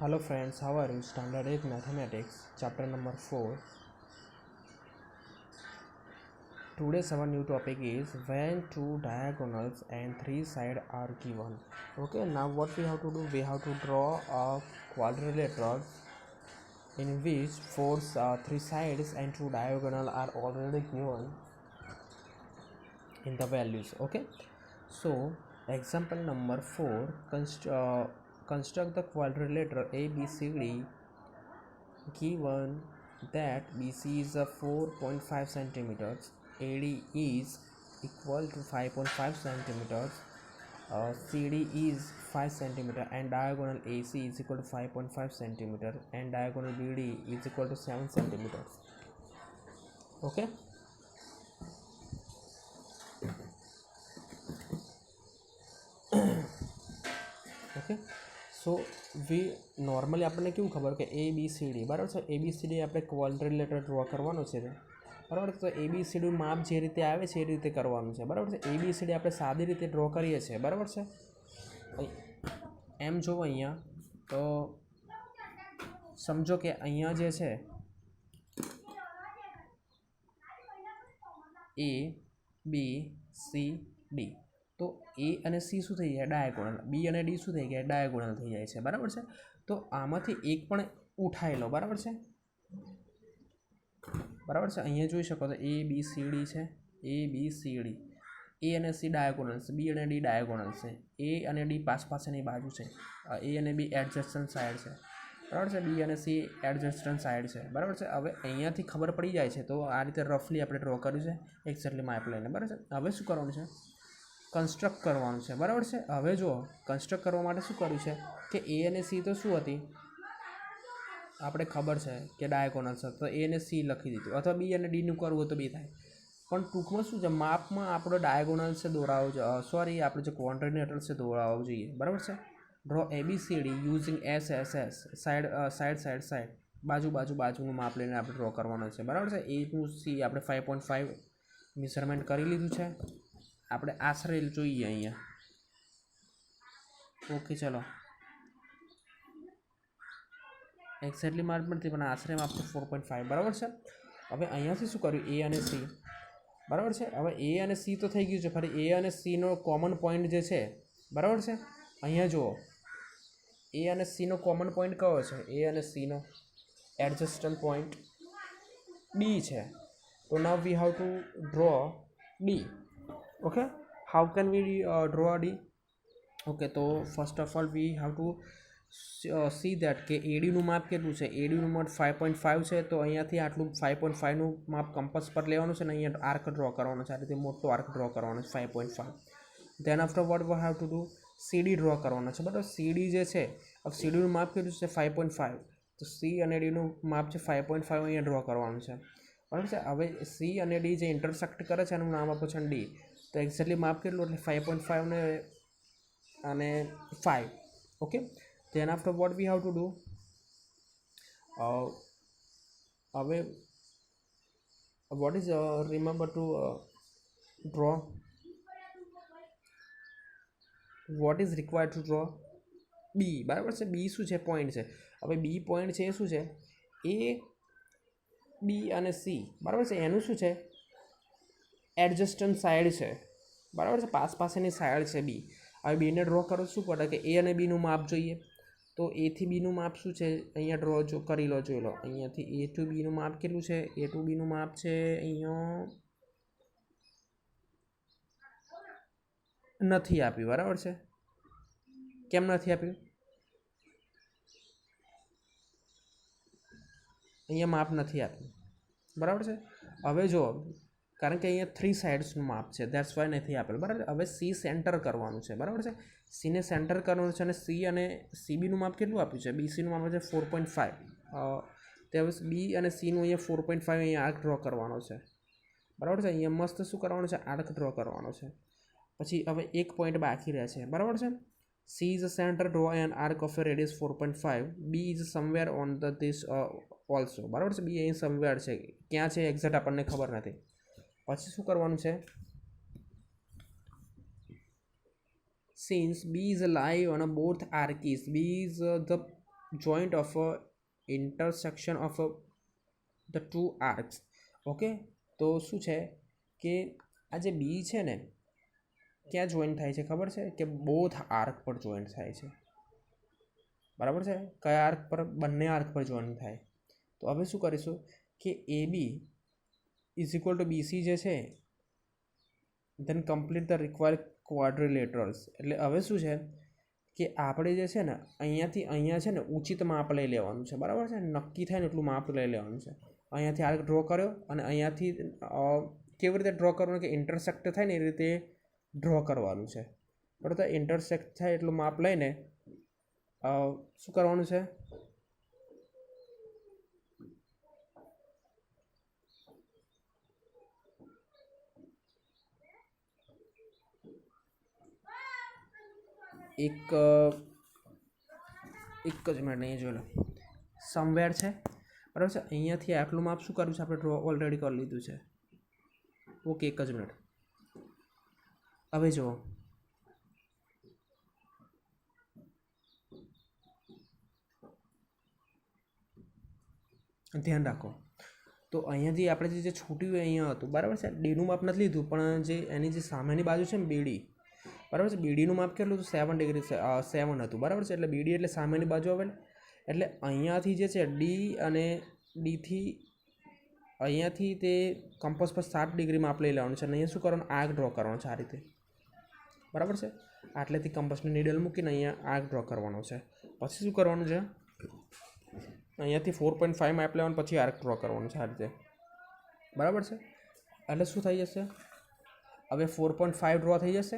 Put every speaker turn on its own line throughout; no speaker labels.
Hello friends, how are you? Standard 8 Mathematics, chapter number 4. Today's our new topic is when two diagonals and three sides are given. Okay, now what we have to do? We have to draw a quadrilateral in which three sides and two diagonal are already given in the values. Okay, so example number 4, construct the quadrilateral ABCD given that BC is a 4.5 centimeters, AD is equal to 5.5 centimeters, CD is 5 centimeter, and diagonal AC is equal to 5.5 centimeter, and diagonal BD is equal to 7 centimeters. Okay. Okay so we normally આપણને કેવું ખબર કે ABCD બરાબર છે. ABCD આપણે ક્વોડ્રિલેટરલ draw કરવાનો છે બરાબર. તો ABCD માપ જે રીતે આવે છે એ રીતે કરવાનું છે બરાબર છે. ABCD આપણે સાદી રીતે ડ્રો કરીએ છીએ બરાબર છે. એમ જોવો અહીંયા તો સમજો કે અહીંયા જે છે ABCD તો A અને C શું થઈ જાય? ડાયગોનલ. B અને D શું થઈ ગયા? ડાયગોનલ થઈ જાય છે બરાબર છે. તો આમાંથી એક પણ ઉઠાઈ લો બરાબર છે. બરાબર છે. અહીંયા જોઈ શકો તો ABCD છે, ABCD, A અને C ડાયગોનલ છે, B અને D ડાયગોનલ છે, A અને D પાસની બાજુ છે, A અને B એડજસ્ટન્ટ સાઈડ છે બરાબર છે, B અને C એડજસ્ટન્ટ સાઈડ છે બરાબર છે. હવે અહીંયાથી ખબર પડી જાય છે તો આ રીતે રફલી આપણે ડ્રો કર્યું છે એક્ઝેક્ટલી માપ લઈને બરાબર છે. હવે શું કરવાનું છે? કન્સ્ટ્રક્ટ કરવાનું છે બરાબર છે. હવે જો કન્સ્ટ્રક્ટ કરવા માટે શું કર્યું છે કે A અને C તો શું હતી આપણે ખબર છે કે ડાયગોનલ છે, તો A અને C લખી દીધું, અથવા B અને Dનું કરવું હોય તો B થાય. પણ ટૂંકમાં શું છે, માપમાં આપણો ડાયગોનલ છે દોરાવો, સોરી આપણે જે ક્વોડ્રિલેટરલ છે દોરાવવું જોઈએ બરાબર છે. Draw ABCD using SSS, side બાજુનું માપ લઈને આપણે ડ્રો કરવાનો છે બરાબર છે. A ટુ C આપણે 5.5 મેઝરમેન્ટ કરી લીધું છે. આપણે આશરે જોઈએ અહીંયા. ઓકે ચલો, એક્ઝેક્ટલી માપ નથી પણ આશરે માપ છે 4.5 બરાબર છે. હવે અહીંયાથી શું કર્યું? A અને C બરાબર છે. હવે A અને C તો થઈ ગયું છે, ફરી A અને C નો કોમન પોઈન્ટ જે છે બરાબર છે, અહીંયા જુઓ A અને C નો કોમન પોઈન્ટ કયો છે? A અને C નો એડજસ્ટન્ટ પોઈન્ટ D છે. તો now we have to draw D. Okay, how can we draw D? Okay, તો first of all we have to see that કે ADનું માપ કેટલું છે? ADનું માપ 5.5 છે, તો અહીંયાથી આટલું 5.5નું માપ કંપાસ પર લેવાનું છે અને અહીંયા આર્ક ડ્રો કરવાનો છે. આ રીતે મોટો આર્ક ડ્રો કરવાનો છે 5.5. Than after vote what have have do? CD draw કરવાનો છે બરાબર. CD જે છે, હવે CDનું માપ કેટલું છે? 5.5. તો C અને Dનું માપ છે 5.5, અહીંયા ડ્રો કરવાનું છે બરાબર છે. હવે C અને D જે ઇન્ટરસેક્ટ કરે છે એનું નામ આપો છે D. તો એક્ઝેક્ટલી માપ કેટલું? એટલે 5.5 ને અને 5. Okay, then after what we have to do? હવે what is remember to draw? what is required to draw? B બરાબર છે. B શું છે? પોઈન્ટ છે. હવે B પોઈન્ટ છે એ શું છે? A, B અને C બરાબર છે. એનું શું છે? એડજસ્ટન્ટ સાઈડ છે બરાબર છે. પાસની સાઈડ છે B. હવે બીને ડ્રો કરો શું પડે કે A અને Bનું માપ જોઈએ. તો A થી Bનું માપ શું છે? અહીંયા ડ્રો કરી લો, જોઈ લો. અહીંયાથી A ટુ Bનું માપ કેટલું છે? A ટુ Bનું માપ છે અહીંયા નથી આપ્યું બરાબર છે. કેમ નથી આપ્યું? અહીંયા માપ નથી આપ્યું બરાબર છે. હવે જો કારણ કે અહીંયા 3 સાઇડ્સનું માપ છે, ધેટ્સ વાય નથી આપેલું બરાબર. હવે C સેન્ટર કરવાનું છે બરાબર છે. Cને સેન્ટર કરવાનું છે અને C અને CBનું માપ કેટલું આપ્યું છે? BCનું માપ છે 4.5. તે હવે B અને Cનું અહીંયા 4.5 અહીંયા આર્ક ડ્રો કરવાનો છે બરાબર છે. અહીંયા મસ્ત શું કરવાનું છે? આર્ક ડ્રો કરવાનો છે. પછી હવે એક પોઈન્ટ બાકી રહે છે બરાબર છે. C is a center, draw an arc of a radius 4.5. B is somewhere on this also બરાબર છે. B અહીં somewhere છે, ક્યાં છે એક્ઝેક્ટ આપણને ખબર નથી. પછી શું કરવાનું છે? since B is alive on both arcs, B is the joint of a intersection of the two arcs. Okay, તો શું છે કે આ જે બી છે ને ક્યાં જોઈન્ટ થાય છે ખબર છે કે બોથ આર્ક પર જોઈન્ટ થાય છે, બરાબર છે. કયા આર્ક પર? બંને આર્ક પર જોઈન્ટ થાય. તો હવે શું કરીશું કે A B is equal to BC જે છે then complete the required quadrilaterals. એટલે હવે શું છે કે આપણે જે છે ને અહીંયાથી અહીંયા છે ને ઉચિત માપ લઈ લેવાનું છે, બરાબર છે. નક્કી થાય ને એટલું માપ લઈ લેવાનું છે. અહીંયાથી આર્ક ડ્રો કર્યો અને અહીંયાથી કેવી રીતે ડ્રો કરવાનું કે ઇન્ટરસેક્ટ થાય ને એ રીતે ડ્રો કરવાનું છે, બરાબર. ઇન્ટરસેક્ટ થાય એટલું માપ લઈને શું કરવાનું છે, એક જ મિનિટ અહીંયા જોઈ લો. સમવેર છે, બરાબર છે. અહીંયાથી આટલું માપ શું કરવું છે આપણે ડ્રો ઓલરેડી કરી લીધું છે. ઓકે, એક જ મિનિટ. હવે જુઓ, ધ્યાન રાખો. તો અહીંયાથી આપણે જે છૂટ્યું અહીંયા હતું, બરાબર છે. ડીનું માપ નથી લીધું, પણ જે એની જે સામેની બાજુ છે ને બીડી, બરાબર છે. બીડીનું માપ કેટલું હતું? 7 ડિગ્રી 7 હતું, બરાબર છે. એટલે બીડી એટલે સામેની બાજુ આવે. એટલે અહીંયાથી જે છે ડી અને ડીથી અહીંયાથી તે કમ્પસ પર 7 ડિગ્રી માપ લઈ લેવાનું છે અને અહીંયા શું કરવાનું? આર્ક ડ્રો કરવાનો છે આ રીતે, બરાબર છે. આટલેથી કમ્પસની નીડલ મૂકીને અહીંયા આર્ક ડ્રો કરવાનો છે. પછી શું કરવાનું છે? અહીંયાથી 4.5 માપ લેવાનું, પછી આર્ક ડ્રો કરવાનું છે આ રીતે, બરાબર છે. એટલે શું થઈ જશે? હવે 4.5 ડ્રો થઈ જશે,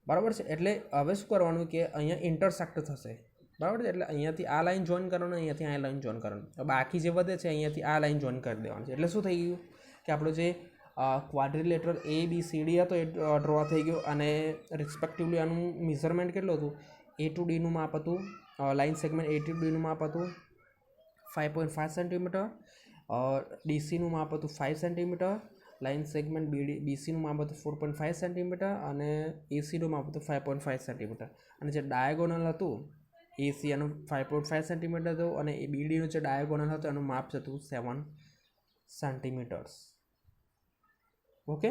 બરાબર છે. એટલે હવે શું કરવાનું કે અહીંયા ઇન્ટરસેક્ટ થશે, બરાબર છે. એટલે અહીંયાથી આ લાઈન જોઈન કરવાનું, અહીંયાથી આ લાઈન જોઈન કરવાનું. બાકી જે વધે છે અહીંયાથી આ લાઈન જોઈન કરી દેવાનું છે. એટલે શું થઈ ગયું કે આપણો જે ક્વાડ્રિલેટરલ એ બી સી ડી હતો એ ડ્રો થઈ ગયો અને રિસ્પેક્ટિવલી આનું મેઝરમેન્ટ કેટલું હતું? એ ટુ ડીનું માપ હતું, લાઇન સેગમેન્ટ એ ટુ ડીનું માપ હતું 5.5 સેન્ટીમીટર, ડીસીનું માપ હતું 5 સેન્ટીમીટર, લાઇન સેગમેન્ટ બીસીનું માપ હતું 4.5 સેન્ટીમીટર અને એસીનું માપ હતું 5.5 સેન્ટીમીટર. અને જે ડાયાગોનલ હતું એસી એનું 5.5 સેન્ટીમીટર હતું અને એ બીડીનું જે ડાયાગોનલ હતું એનું માપ હતું 7 સેન્ટીમીટર્સ. ઓકે,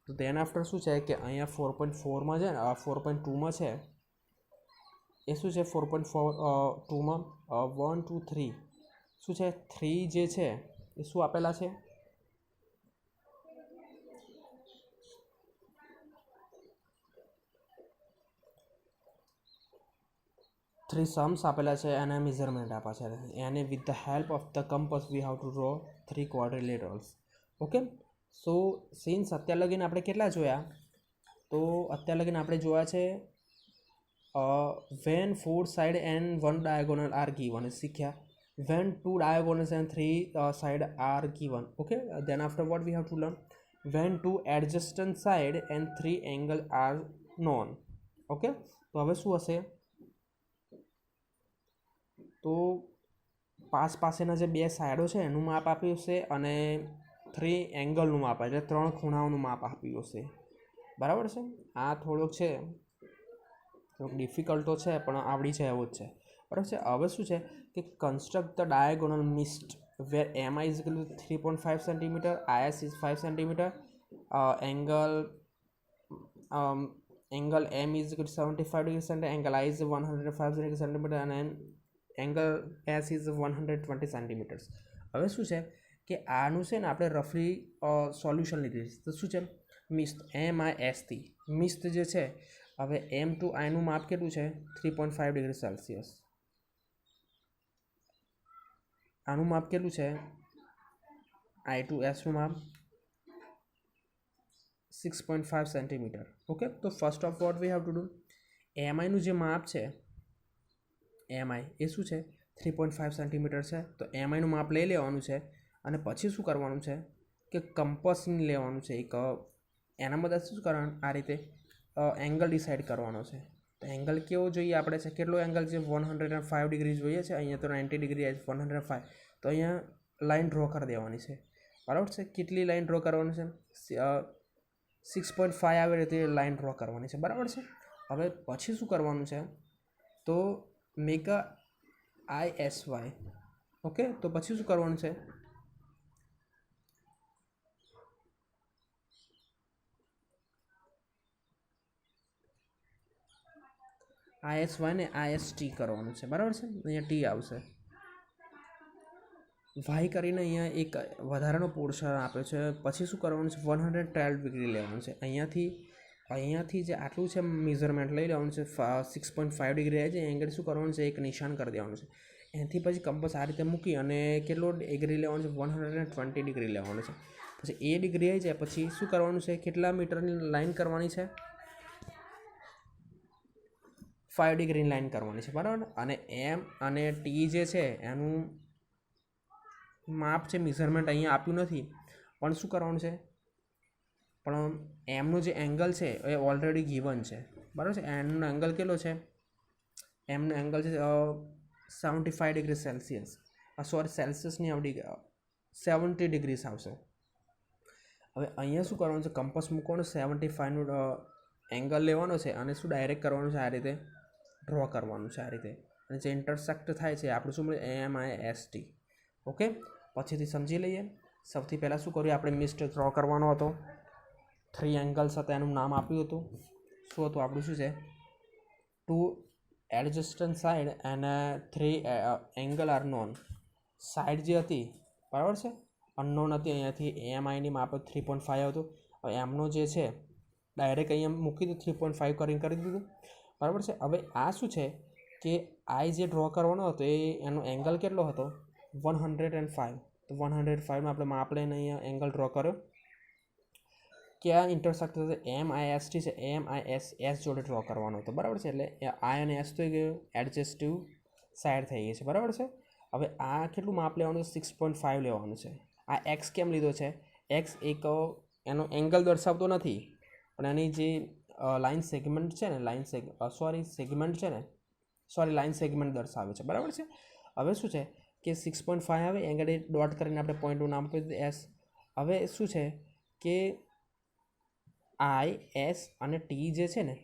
તો તેના આફ્ટર શું છે કે અહીંયા 4.4માં છે ને 4.2માં છે એ શું છે 4.2માં 1 2 3 શું છે 3 જે છે એ શું આપેલા છે? થ્રી સમ્સ આપેલા છે અને મેઝરમેન્ટ આપ્યા છે. અને with the help of the compass we have to draw 3 quadrilaterals. Okay, so since અત્યાર લગીને આપણે કેટલા જોયા? તો અત્યાર લગીને આપણે જોયા છે when 4 side and 1 diagonal are given શીખ્યા. when 2 diagonals and 3 side are given. Okay, then after what we have to learn? when 2 adjacent side and 3 angle are known. Okay, તો હવે શું હશે? તો પાસેના જે બે સાઈડો છે એનું માપ આપ્યું હશે અને 3 એંગલનું માપ એટલે 3 ખૂણાઓનું માપ આપ્યું હશે, બરાબર છે. આ થોડોક છે, થોડોક ડિફિકલ્ટ તો છે પણ આવડી જાય એવું જ છે, બરાબર છે. હવે શું છે કે construct the diagonal MIST where M I is equal to 3.5 centimetre, I S is 5 centimetre, angle M is equal to 75 degree centimetre, angle I is 105 degree centimetre અને એંગલ એસ ઇઝ 120 સેન્ટીમીટર્સ. હવે શું છે કે આનું છે ને આપણે રફલી સોલ્યુશન લીધું છે. તો શું છે? મિસ્ટ એમ આઈ એસથી મિસ્ટ જે છે, હવે એમ ટુ આઈનું માપ કેટલું છે? 3.5 ડિગ્રી સેલ્સિયસ. આનું માપ કેટલું છે? આઈ ટુ એસનું માપ 6.5 સેન્ટીમીટર. ઓકે, તો first of all what have have to, do જે માપ છે એમઆઈ એ શું છે? 3.5 સેન્ટીમીટર છે. તો એમઆઈનું માપ લઈ લેવાનું છે અને પછી શું કરવાનું છે કે કમ્પસની લેવાનું છે એક. એના બધા શું કરવાનું? આ રીતે એંગલ ડિસાઇડ કરવાનો છે. તો એંગલ કેવો જોઈએ આપણે છે? કેટલો એંગલ છે? 105 ડિગ્રી જોઈએ છે. અહીંયા તો 90 ડિગ્રી આવે 105. તો અહીંયા લાઇન ડ્રો કરી દેવાની છે, બરાબર છે. કેટલી લાઇન ડ્રો કરવાની છે? 6.5 આવે રીતે લાઇન ડ્રો કરવાની છે, બરાબર છે. હવે પછી શું કરવાનું છે? તો મેક ISY. ઓકે, તો પછી શું કરવાનું છે? ISY ને IST કરવાનું છે, બરાબર છે. અહીંયા ટી આવશે. વાય કરીને અહીંયા એક વધારાનો પોર્શન આપ્યો છે. પછી શું કરવાનું છે? 112 ડિગ્રી લેવાનું છે. અહીંયાથી જે આટલું છે મેઝરમેન્ટ લઈ લેવાનું છે. 6.5 ડિગ્રી આવે છે એંગલ શું કરવાનું છે? એક નિશાન કરી દેવાનું છે. એનાથી પછી કંપાસ આ રીતે મૂકી અને કેટલો ડિગ્રી લેવાનું છે? 120 ડિગ્રી લેવાનું છે. પછી એ ડિગ્રી આવી જાય પછી શું કરવાનું છે? કેટલા મીટરની લાઇન કરવાની છે? 5 ડિગ્રીની લાઇન કરવાની છે, બરાબર. અને એમ અને ટી જે છે એનું માપ છે, મેઝરમેન્ટ અહીંયા આપ્યું નથી, પણ શું કરવાનું છે? પણ એમનો જે એંગલ છે એ ઓલરેડી ગિવન છે, બરાબર છે. એમનો એંગલ કેટલો છે? એમનો એંગલ છે 75 ડિગ્રી સેલ્સિયસ. સોરી, સેલ્સિયસની આવડી 70 ડિગ્રીસ આવશે. હવે અહીંયા શું કરવાનું છે? કંપાસ મૂકવાનું, 75નું એંગલ લેવાનો છે અને શું ડાયરેક્ટ કરવાનું છે? આ રીતે ડ્રો કરવાનું છે, આ રીતે. અને જે ઇન્ટરસેક્ટ થાય છે આપણું શું મળે? MIST. ઓકે, પછીથી સમજી લઈએ. સૌથી પહેલાં શું કર્યું આપણે? મિસ્ટ ડ્રો કરવાનો હતો. 3 એંગલ્સ હતા, એનું નામ આપ્યું હતું. શું હતું આપણું? શું છે? 2 એડજસ્ટન્ટ સાઈડ અને 3 એંગલ આર નોન. સાઈડ જે હતી, બરાબર છે, અનનોન હતી. અહીંયાથી AMIની માપ 3.5 હતું. હવે એમનો જે છે ડાયરેક્ટ અહીંયા મૂકી દીધું, 3.5 કરી દીધું, બરાબર છે. હવે આ શું છે કે આઈ જે ડ્રો કરવાનો હતો એનો એંગલ કેટલો હતો? 105. તો 105માં આપણે માપ લઈને અહીંયા એંગલ ડ્રો કર્યો. ક્યાં ઇન્ટરસેક્ટ થશે? MIST છે, MIS જોડે ડ્રો કરવાનો હતો, બરાબર છે. એટલે આઈ અને એસ થઈ ગયું, એડજસ્ટિવ સાઈડ થઈ ગઈ છે, બરાબર છે. હવે આ કેટલું માપ લેવાનું? 6.5 લેવાનું છે. આ એક્સ કેમ લીધો છે? એક્સ એક એનો એંગલ દર્શાવતો નથી, પણ એની જે લાઇન સેગમેન્ટ છે ને, લાઇન સેગમેન્ટ દર્શાવે છે, બરાબર છે. હવે શું છે કે 6.5 આવે, એંગલ ડોટ કરીને આપણે પોઈન્ટનું નામ આપી દીધું S. હવે શું છે કે IS અને ટી જે છે ને,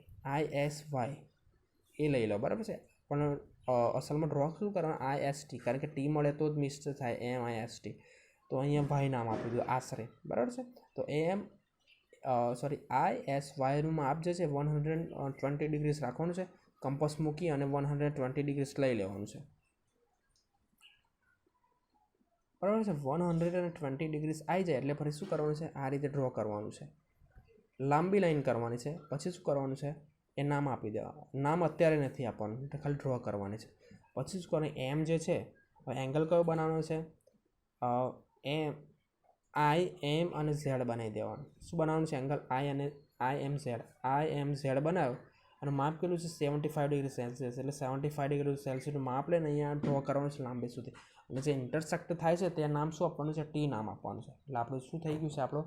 ISY એ લઈ લો, બરાબર છે. પણ અસલમાં ડ્રો શું કરવાનું? IST, કારણ કે ટી મળે તો જ મિક્સ થાય MIST. તો અહીંયા ભાઈ નામ આપી દીધું આશરે, બરાબર છે. તો ISYનું માપ જે છે 120 ડિગ્રીસ રાખવાનું છે. કંપાસ મૂકી અને 120 ડિગ્રીસ લઈ લેવાનું છે, બરાબર છે. 120 ડિગ્રીસ આવી જાય એટલે ફરી શું કરવાનું છે? આ રીતે ડ્રો કરવાનું છે, લાંબી લાઈન કરવાની છે. પછી શું કરવાનું છે? એ નામ આપી દેવા. નામ અત્યારે નથી આપવાનું, ખાલી ડ્રો કરવાની છે. પછી શું કરવાનું? એમ જે છે, એંગલ કયો બનાવવાનો છે? IM અને Z બનાવી દેવાનું. શું બનાવવાનું છે? એંગલ IMZ બનાવ્યો અને માપ કેટલું છે? 75 ડિગ્રી સેલ્સિયસ. એટલે 75 ડિગ્રી સેલ્સિયસનું માપ લઈને અહીંયા ડ્રો કરવાનું છે લાંબી સુધી. અને જે ઇન્ટરસેક્ટ થાય છે તે નામ શું આપવાનું છે? ટી નામ આપવાનું છે. એટલે આપણું શું થઈ ગયું છે? આપણો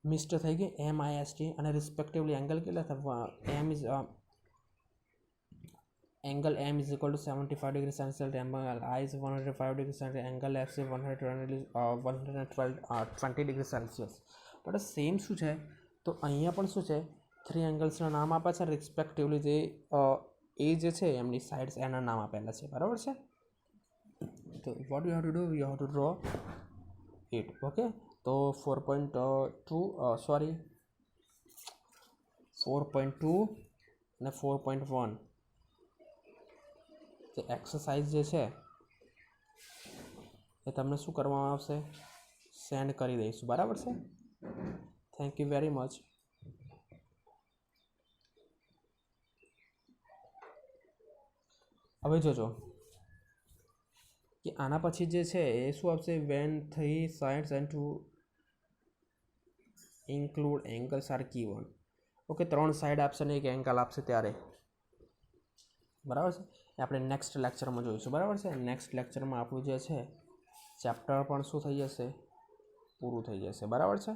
મિસ્ટ થઈ ગઈ MIST. અને રિસ્પેક્ટિવલી એંગલ કેટલા થવા? Angle M is equal to 75 degree celsius, angle I is 105 degree celsius, angle F is 120 degree celsius. But same શું છે? તો અહીંયા પણ શું છે? 3 એંગલ્સના નામ આપ્યા છે, રિસ્પેક્ટિવલી જે એ જે છે એમની સાઇડ્સ એના નામ આપેલા છે, બરાબર છે. તો what you have have do? You have to draw it. Okay, તો 4.2 અને 4.1 જે એક્સરસાઇઝ જે છે એ તમને શું કરવામાં આવશે? સેન્ડ કરી દઈશું, બરાબર છે. Thank you very much. હવે જોજો કે આના પછી જે છે એ શું આપશે? When 3 sides and two include angles are given. Okay, 3 side આપશે ને એક એંગલ આપશે ત્યારે, બરાબર છે. એ આપણે નેક્સ્ટ લેક્ચરમાં જોઈશું, બરાબર છે. નેક્સ્ટ લેક્ચરમાં આપણું જે છે ચેપ્ટર પણ શું થઈ જશે? પૂરું થઈ જશે, બરાબર છે.